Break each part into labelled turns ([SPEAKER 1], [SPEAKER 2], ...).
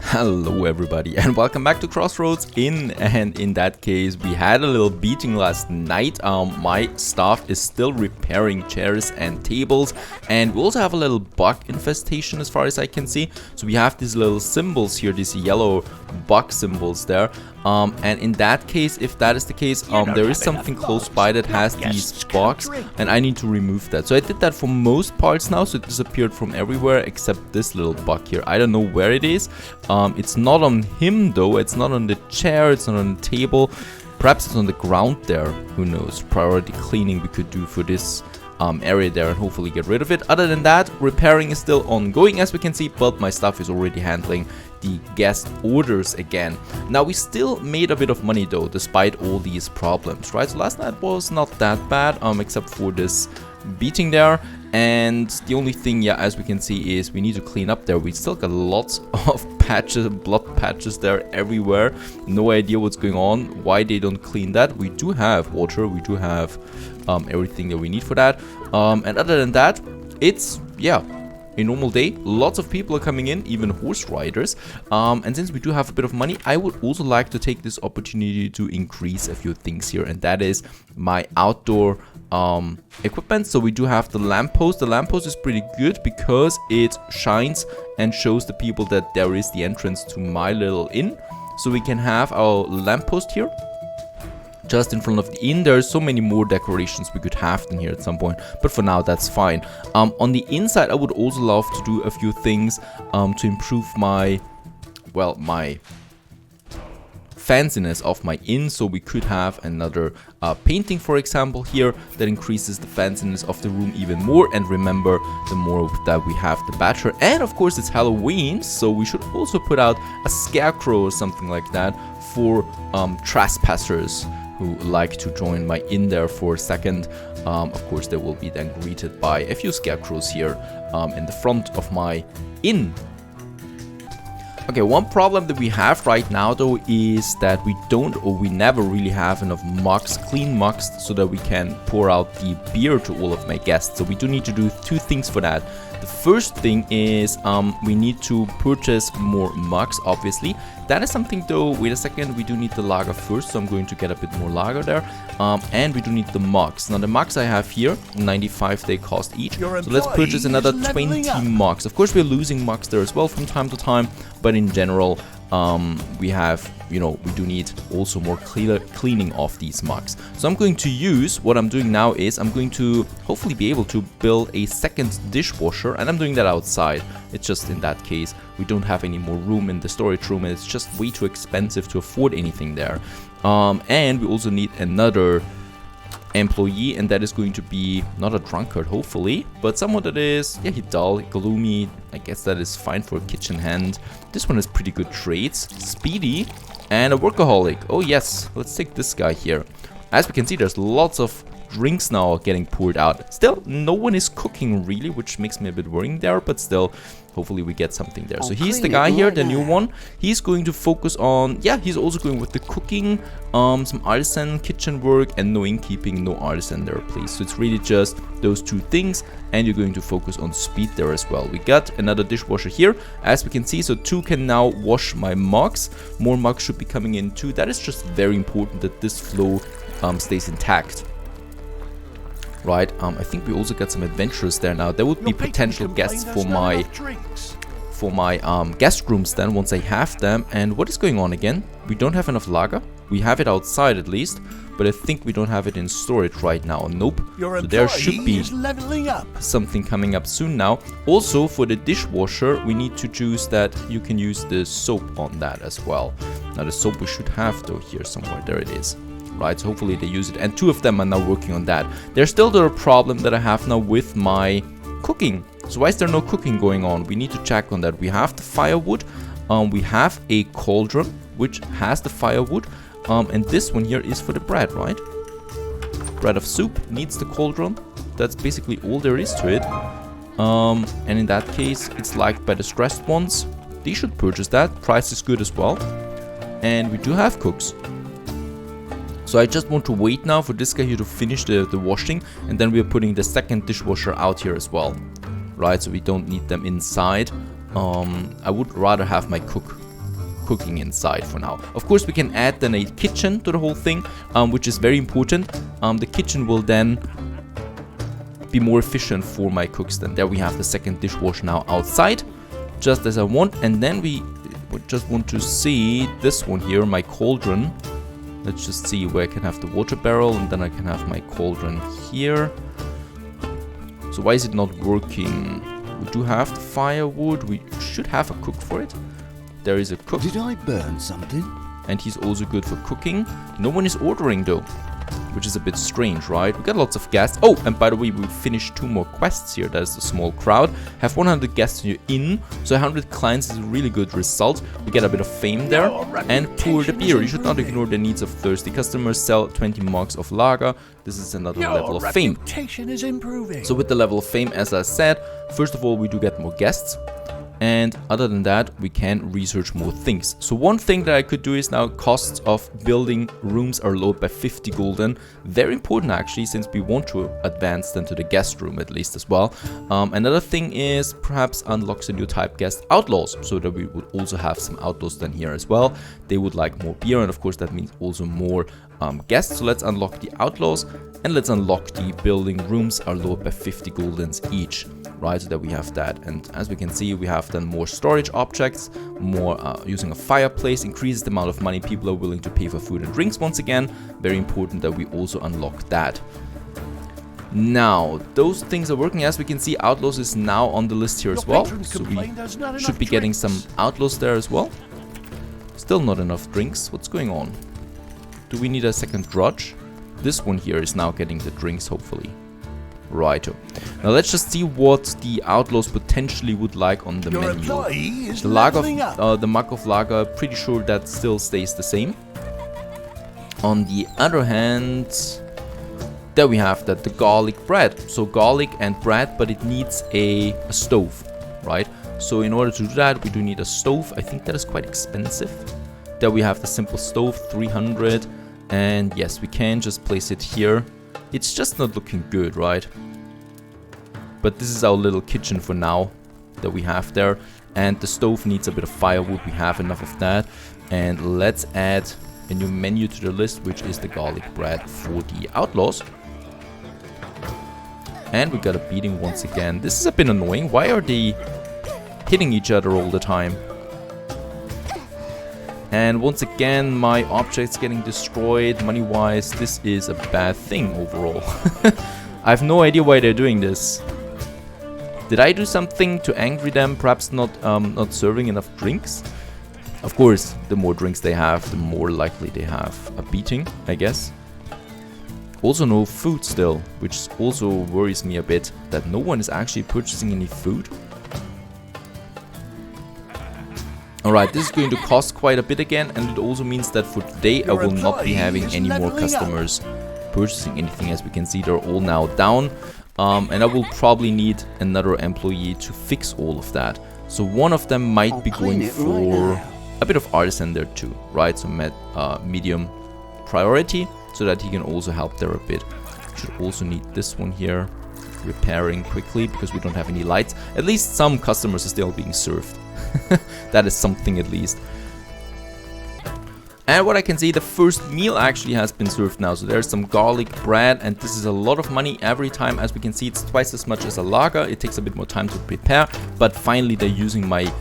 [SPEAKER 1] Hello everybody and welcome back to Crossroads Inn, and in that case we had a little beating last night. My staff is still repairing chairs and tables, and we also have a little bug infestation as far as I can see. So we have these little symbols here, these yellow bug symbols there. And in that case, if that is the case, there is something close by that has these bugs, and I need to remove that. So I did that for most parts now, so it disappeared from everywhere except this little bug here. I don't know where it is. It's not on him though, it's not on the chair, it's not on the table. Perhaps it's on the ground there, who knows. Priority cleaning we could do for this area there and hopefully get rid of it. Other than that, repairing is still ongoing as we can see, but my staff is already handling the guest orders again. Now we still made a bit of money though, despite all these problems, right? So last night was not that bad, except for this beating there. And the only thing, yeah, as we can see, is we need to clean up there. We still got lots of patches, blood patches there everywhere. No idea what's going on, why they don't clean that. We do have water, we do have everything that we need for that. And other than that, it's, yeah, a normal day. Lots of people are coming in, even horse riders. And since we do have a bit of money, I would also like to take this opportunity to increase a few things here, and that is my outdoor equipment. So we do have the lamppost. The lamppost is pretty good because it shines and shows the people that there is the entrance to my little inn. So we can have our lamppost here just in front of the inn. There are so many more decorations we could have in here at some point, but for now that's fine. On the inside I would also love to do a few things to improve my, well, my fanciness of my inn. So we could have another painting, for example, here that increases the fanciness of the room even more. And remember, the more that we have, the better. And of course it's Halloween, so we should also put out a scarecrow or something like that for trespassers who like to join my inn there for a second. Of course, they will be then greeted by a few scarecrows here in the front of my inn. Okay, one problem that we have right now though is that we don't, or we never really have enough mugs, clean mugs, so that we can pour out the beer to all of my guests. So we do need to do two things for that. The first thing is we need to purchase more mugs, obviously. That is something though, wait a second, we do need the lager first, so I'm going to get a bit more lager there. And we do need the mugs. Now the mugs I have here, 95 they cost each. So let's purchase another 20 mugs. Of course we're losing mugs there as well from time to time, but in general we have, you know, we do need also more cleaning of these mugs. So I'm going to use, what I'm doing now is I'm going to hopefully be able to build a second dishwasher, and I'm doing that outside. It's just in that case we don't have any more room in the storage room, and it's just way too expensive to afford anything there. And we also need another employee, and that is going to be not a drunkard hopefully, but someone that is, yeah, dull, gloomy. I guess that is fine for a kitchen hand. This one has pretty good traits, speedy, and a workaholic. Oh yes, let's take this guy here. As we can see, there's lots of drinks now getting poured out. Still, no one is cooking really, which makes me a bit worrying there, but still, hopefully we get something there. So he's the guy here, the new one. He's going to focus on, yeah, he's also going with the cooking, some artisan kitchen work, and no innkeeping, no artisan there, please. So it's really just those two things, and you're going to focus on speed there as well. We got another dishwasher here, as we can see, so 2 can now wash my mugs. More mugs should be coming in too. That is just very important that this flow stays intact. Right, I think we also got some adventurers there now. There would be potential guests for my guest rooms then, once I have them. And what is going on again? We don't have enough lager. We have it outside at least, but I think we don't have it in storage right now. Nope. So there should be something coming up soon now. Also, for the dishwasher, we need to choose that you can use the soap on that as well. Now the soap we should have though here somewhere. There it is. Right, so hopefully they use it, and 2 of them are now working on that. There's still the problem that I have now with my cooking. So why is there no cooking going on? We need to check on that. We have the firewood, we have a cauldron which has the firewood, and this one here is for the bread, right? Bread of soup needs the cauldron. That's basically all there is to it. And in that case, it's liked by the stressed ones. They should purchase that. Price is good as well. And we do have cooks. So I just want to wait now for this guy here to finish the washing, and then we are putting the second dishwasher out here as well. Right, so we don't need them inside. I would rather have my cook cooking inside for now. Of course, we can add then a kitchen to the whole thing, which is very important. The kitchen will then be more efficient for my cooks. Then there we have the second dishwasher now outside, just as I want. And then we just want to see this one here, my cauldron. Let's just see where I can have the water barrel, and then I can have my cauldron here. So why is it not working? We do have the firewood. We should have a cook for it. There is a cook.
[SPEAKER 2] Did I burn something?
[SPEAKER 1] And he's also good for cooking. No one is ordering though, which is a bit strange, right? We got lots of guests. Oh, and by the way, we finished 2 more quests here. That is a small crowd. Have 100 guests in your inn. So 100 clients is a really good result. We get a bit of fame there. And pour the beer. You should not ignore the needs of thirsty customers. Sell 20 mugs of lager. This is another level of fame.
[SPEAKER 2] Reputation is improving.
[SPEAKER 1] So with the level of fame, as I said, first of all, we do get more guests. And other than that, we can research more things. So one thing that I could do is now costs of building rooms are lowered by 50 golden. Very important actually, since we want to advance then to the guest room at least as well. Another thing is perhaps unlocks a new type guest outlaws, so that we would also have some outlaws then here as well. They would like more beer, and of course that means also more guests. So let's unlock the outlaws, and let's unlock the building rooms are lowered by 50 goldens each. Right, so that we have that. And as we can see, we have then more storage objects, more using a fireplace, increases the amount of money people are willing to pay for food and drinks. Once again, very important that we also unlock that. Now, those things are working. As we can see, outlaws is now on the list here as well, so we should be getting some outlaws there as well. Still not enough drinks. What's going on? Do we need a second drudge? This one here is now getting the drinks, hopefully. Righto. Now let's just see what the outlaws potentially would like on the menu. The lager, the mug of lager, pretty sure that still stays the same. On the other hand, there we have that, the garlic bread. So garlic and bread, but it needs a stove, right? So in order to do that, we do need a stove. I think that is quite expensive. There we have the simple stove, 300. And yes, we can just place it here. It's just not looking good, right? But this is our little kitchen for now that we have there. And the stove needs a bit of firewood. We have enough of that. And let's add a new menu to the list, which is the garlic bread for the outlaws. And we got a beating once again. This is a bit annoying. Why are they hitting each other all the time? And once again, my object's getting destroyed. Money-wise, this is a bad thing overall. I have no idea why they're doing this. Did I do something to angry them? Perhaps not serving enough drinks? Of course, the more drinks they have, the more likely they have a beating, I guess. Also no food still, which also worries me a bit, that no one is actually purchasing any food. Alright, this is going to cost quite a bit again, and it also means that for today I will not be having any more customers purchasing anything. As we can see, they're all now down, and I will probably need another employee to fix all of that. So one of them might be going for a bit of artisan there too, right? So medium priority, so that he can also help there a bit. Should also need this one here repairing quickly, because we don't have any lights. At least some customers are still being served. That is something at least. And what I can see, the first meal actually has been served now. So there's some garlic bread, and this is a lot of money every time. As we can see, it's twice as much as a lager. It takes a bit more time to prepare, but finally they're using my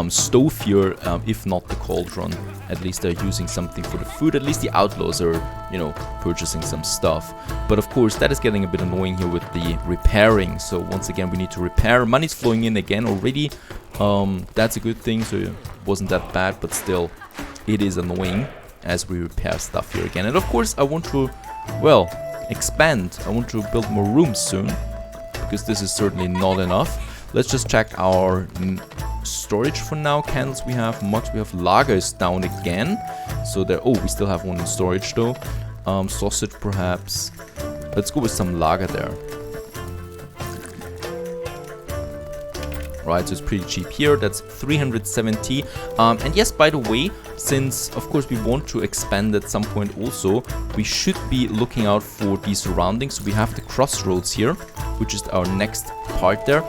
[SPEAKER 1] stove here, if not the cauldron. At least they're using something for the food. At least the outlaws are, you know, purchasing some stuff. But of course, that is getting a bit annoying here with the repairing. So once again, we need to repair. Money's flowing in again already. That's a good thing, so it wasn't that bad, but still, it is annoying as we repair stuff here again. And of course, I want to, well, expand. I want to build more rooms soon, because this is certainly not enough. Let's just check our storage for now. Candles we have, mugs we have, lager is down again. So there, oh, we still have one in storage though. Sausage perhaps. Let's go with some lager there. Right, so it's pretty cheap here. That's 370. And yes, by the way, since of course we want to expand at some point also, we should be looking out for the surroundings. So we have the crossroads here, which is our next part there,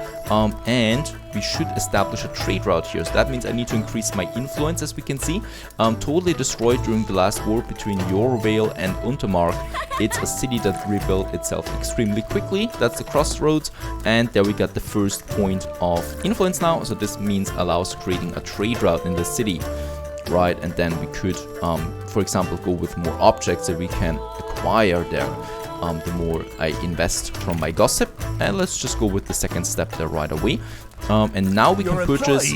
[SPEAKER 1] and we should establish a trade route here. So that means I need to increase my influence, as we can see. Totally destroyed during the last war between Yorvale and Untermark. It's a city that rebuilt itself extremely quickly. That's the crossroads, and there we got the first point of influence now. So this means allows creating a trade route in the city, right? And then we could, for example, go with more objects that we can acquire there. The more I invest from my gossip. And let's just go with the second step there right away. And now we can purchase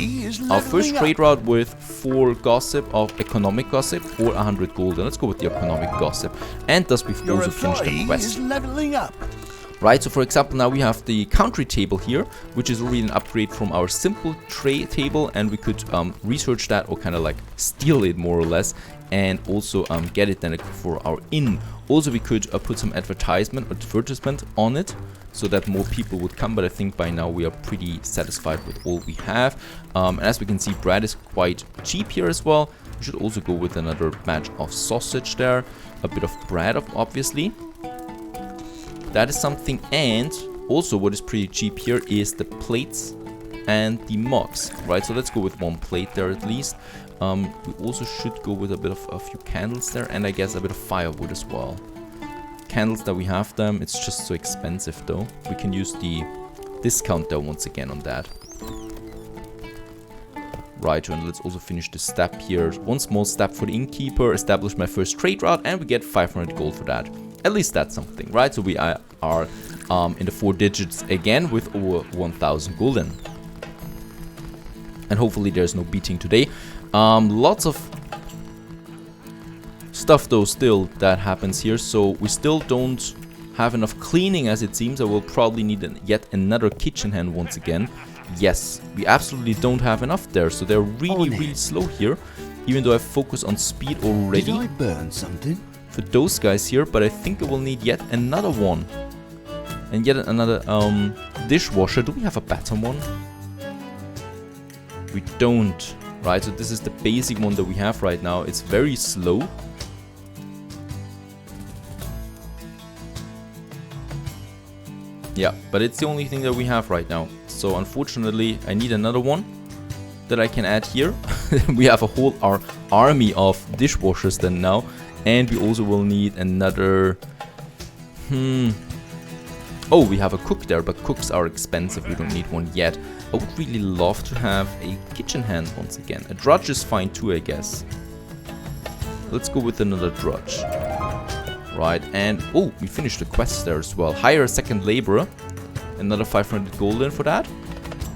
[SPEAKER 1] our first trade route with 4 gossip of economic gossip or 100 gold. And let's go with the economic gossip. And thus we've also finished the quest. Right, so for example, now we have the country table here, which is already an upgrade from our simple trade table, and we could research that or kind of like steal it more or less, and also get it then for our inn. Also, we could put some advertisement on it, so that more people would come, but I think by now we are pretty satisfied with all we have. And as we can see, bread is quite cheap here as well. We should also go with another batch of sausage there, a bit of bread obviously. That is something, and also what is pretty cheap here is the plates and the mugs, right? So let's go with 1 plate there at least. We also should go with a bit of a few candles there, and I guess a bit of firewood as well. Candles that we have them, it's just so expensive though. We can use the discount there once again on that. Right, and let's also finish the step here. 1 small step for the innkeeper, establish my first trade route, and we get 500 gold for that. At least that's something, right? So we are in the 4 digits again with over 1000 gulden. And hopefully there's no beating today. Lots of stuff though still that happens here. So we still don't have enough cleaning as it seems. I will probably need yet another kitchen hand once again. Yes, we absolutely don't have enough there. So they're really slow here. Even though I focus on speed already.
[SPEAKER 2] Did I burn something?
[SPEAKER 1] For those guys here, but I think I will need yet another one. And yet another dishwasher. Do we have a better one? We don't, right? So this is the basic one that we have right now. It's very slow. Yeah, but it's the only thing that we have right now. So unfortunately, I need another one that I can add here. We have a whole army of dishwashers then now. And we also will need another... Oh, we have a cook there, but cooks are expensive. We don't need one yet. I would really love to have a kitchen hand once again. A drudge is fine too, I guess. Let's go with another drudge. Right, and... Oh, we finished the quest there as well. Hire a second laborer. Another 500 golden for that.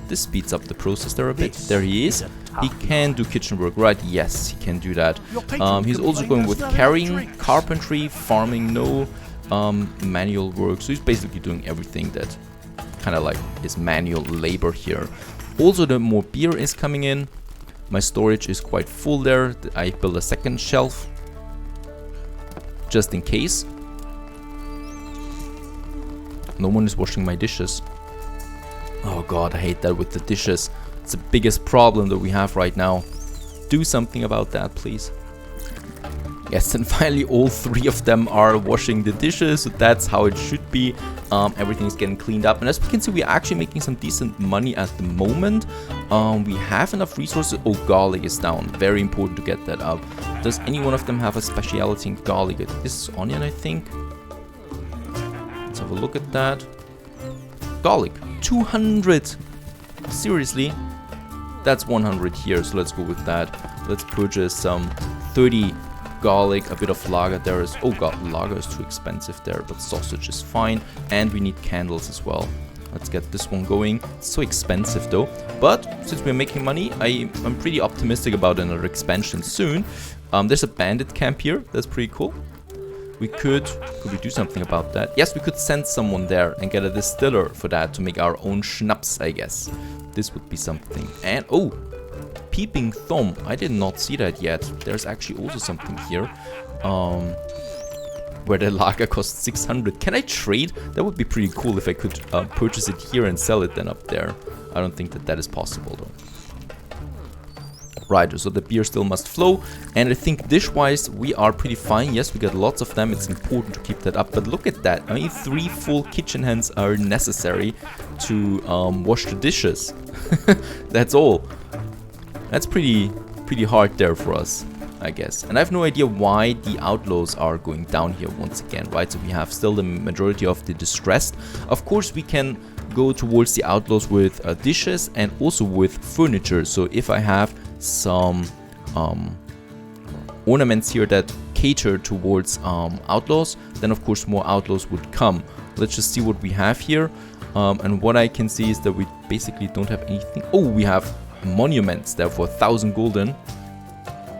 [SPEAKER 1] This speeds up the process there a bit. There he is. He can do kitchen work, right? Yes, he can do that. He's also going with carrying, carpentry, farming, no manual work. So he's basically doing everything that kind of like is manual labor here. Also, the more beer is coming in. My storage is quite full there. I built a second shelf just in case. No one is washing my dishes. Oh god, I hate that with the dishes. It's the biggest problem that we have right now. Do something about that, please. Yes, and finally all 3 of them are washing the dishes. So that's how it should be. Everything is getting cleaned up. And as we can see, we're actually making some decent money at the moment. We have enough resources. Oh, garlic is down. Very important to get that up. Does any one of them have a speciality in garlic? This is onion, I think. Let's have a look at that. Garlic. 200. Seriously? That's 100 here, so let's go with that. Let's purchase some 30 garlic, a bit of lager there is... Oh god, lager is too expensive there, but sausage is fine. And we need candles as well. Let's get this one going. It's so expensive though. But since we're making money, I'm pretty optimistic about another expansion soon. There's a bandit camp here. That's pretty cool. Could we do something about that? Yes, we could send someone there and get a distiller for that to make our own schnapps, I guess. This would be something. And, oh, peeping Tom. I did not see that yet. There's actually also something here. Where the lager costs 600. Can I trade? That would be pretty cool if I could purchase it here and sell it then up there. I don't think that that is possible though. Right, so the beer still must flow, and I think dish-wise we are pretty fine. Yes, we got lots of them, it's important to keep that up, but look at that. I mean, 3 full kitchen hands are necessary to wash the dishes. That's all. That's pretty hard there for us, I guess. And I have no idea why the outlaws are going down here once again, right? So we have still the majority of the distressed. Of course, we can go towards the outlaws with dishes and also with furniture. So if I have some ornaments here that cater towards outlaws, then of course more outlaws would come. Let's just see what we have here. And what I can see is that we basically don't have anything. Oh, we have monuments, therefore 1,000 golden.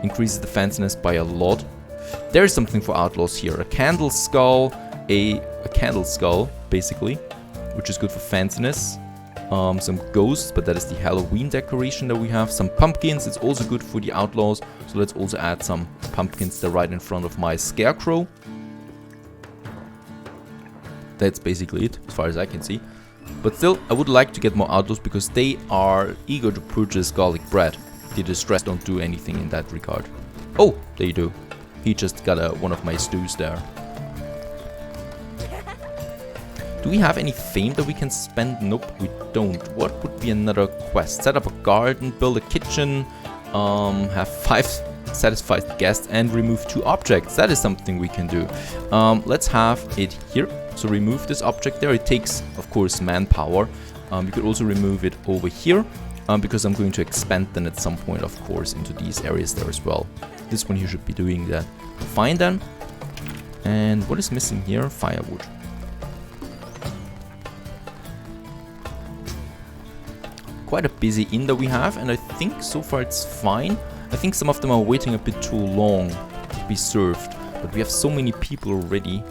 [SPEAKER 1] Increases the fanciness by a lot. There is something for outlaws here. A candle skull, a candle skull, basically, which is good for fanciness. Some ghosts, but that is the Halloween decoration that we have. Some pumpkins, it's also good for the outlaws. So let's also add some pumpkins there right in front of my scarecrow. That's basically it, as far as I can see. But still, I would like to get more outlaws because they are eager to purchase garlic bread. The distressed don't do anything in that regard. Oh, they do. He just got one of my stews there. Do we have any fame that we can spend? Nope, we don't. What would be another quest? Set up a garden, build a kitchen, have 5 satisfied guests, and remove 2 objects. That is something we can do. Let's have it here. So remove this object there. It takes, of course, manpower. You could also remove it over here, because I'm going to expand then at some point, of course, into these areas there as well. This one here should be doing that. Fine then. And what is missing here? Firewood. Quite a busy inn that we have, and I think so far it's fine. I think some of them are waiting a bit too long to be served, but we have so many people already.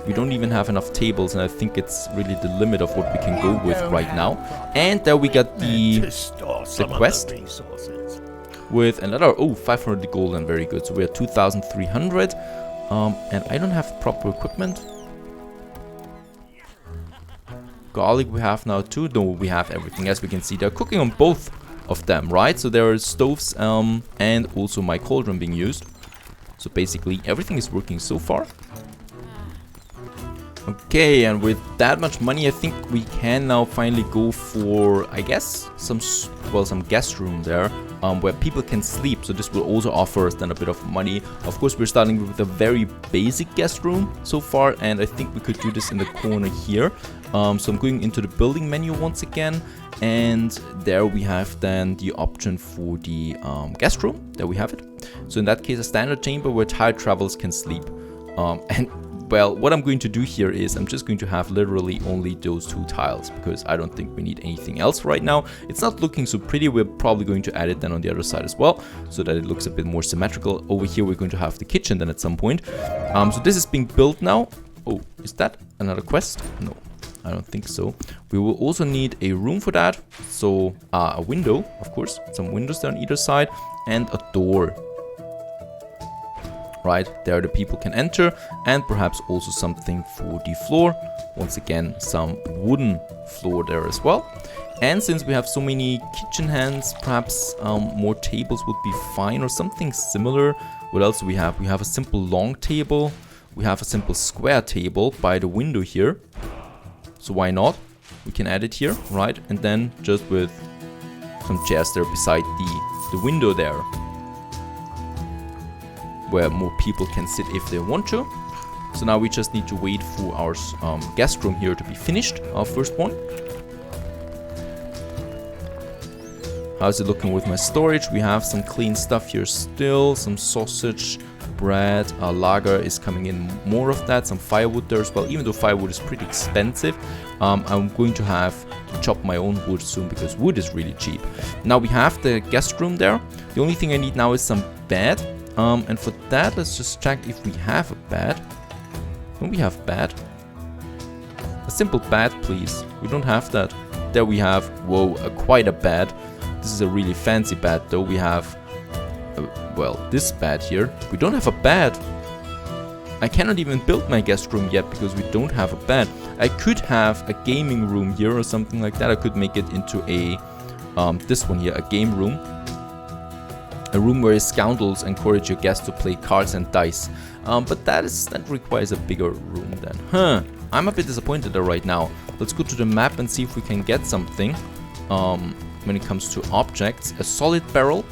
[SPEAKER 1] We don't even have enough tables, and I think it's really the limit of what we can go with right now. And there we got the quest with another, 500 golden, very good. So we're at 2,300, and I don't have proper equipment. Garlic we have now too. No, we have everything. As we can see, they're cooking on both of them, right? So there are stoves and also my cauldron being used. So basically everything is working so far. Okay, and with that much money, I think we can now finally go for, I guess, some guest room there, where people can sleep. So this will also offer us then a bit of money. Of course, we're starting with a very basic guest room so far, and I think we could do this in the corner here. So I'm going into the building menu once again, and there we have then the option for the guest room. There we have it. So in that case, a standard chamber where tired travelers can sleep. Well, what I'm going to do here is I'm just going to have literally only those 2 tiles, because I don't think we need anything else right now. It's not looking so pretty. We're probably going to add it then on the other side as well, so that it looks a bit more symmetrical. Over here we're going to have the kitchen then at some point. So this is being built now. Oh, is that another quest? No, I don't think so. We will also need a room for that. So a window, of course, some windows there on either side, and a door. Right, there the people can enter, and perhaps also something for the floor. Once again, some wooden floor there as well. And since we have so many kitchen hands, perhaps more tables would be fine, or something similar. What else do we have? We have a simple long table. We have a simple square table by the window here. So why not? We can add it here, right? And then just with some chairs there beside the window there, where more people can sit if they want to. So now we just need to wait for our guest room here to be finished, our first one. How's it looking with my storage? We have some clean stuff here still, some sausage, bread, lager is coming in, more of that, some firewood there as well, even though firewood is pretty expensive. I'm going to have to chop my own wood soon, because wood is really cheap. Now we have the guest room there. The only thing I need now is some bed. And for that, let's just check if we have a bed. Don't we have bed? A simple bed, please. We don't have that. There we have, whoa, quite a bed. This is a really fancy bed, though. We have, well, this bed here. We don't have a bed. I cannot even build my guest room yet because we don't have a bed. I could have a gaming room here or something like that. I could make it into a, this one here, a game room. A room where scoundrels encourage your guests to play cards and dice. But that requires a bigger room then. I'm a bit disappointed there right now. Let's go to the map and see if we can get something. When it comes to objects, a solid barrel.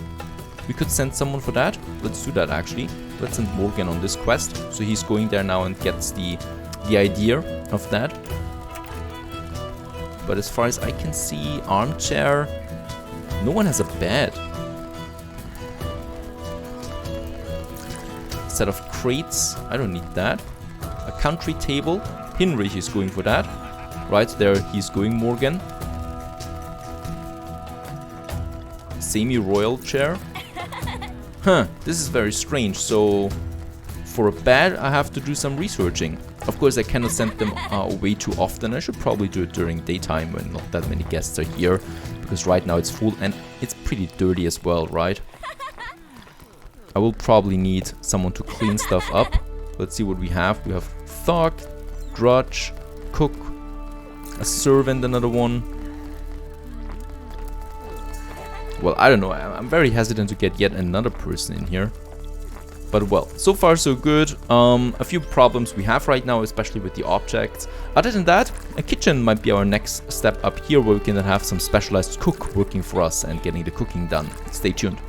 [SPEAKER 1] We could send someone for that. Let's do that actually. Let's send Morgan on this quest. So he's going there now and gets the idea of that. But as far as I can see, armchair. No one has a bed. Set of crates. I don't need that. A country table. Hinrich is going for that. Right there, he's going Morgan. Semi-royal chair. This is very strange. So, for a bed, I have to do some researching. Of course, I cannot send them away too often. I should probably do it during daytime when not that many guests are here. Because right now it's full and it's pretty dirty as well, right? I will probably need someone to clean stuff up. Let's see what we have. We have thug, drudge, cook, a servant, another one. Well, I don't know. I'm very hesitant to get yet another person in here. But well, so far so good. A few problems we have right now, especially with the objects. Other than that, a kitchen might be our next step up here, where we can have some specialized cook working for us and getting the cooking done. Stay tuned.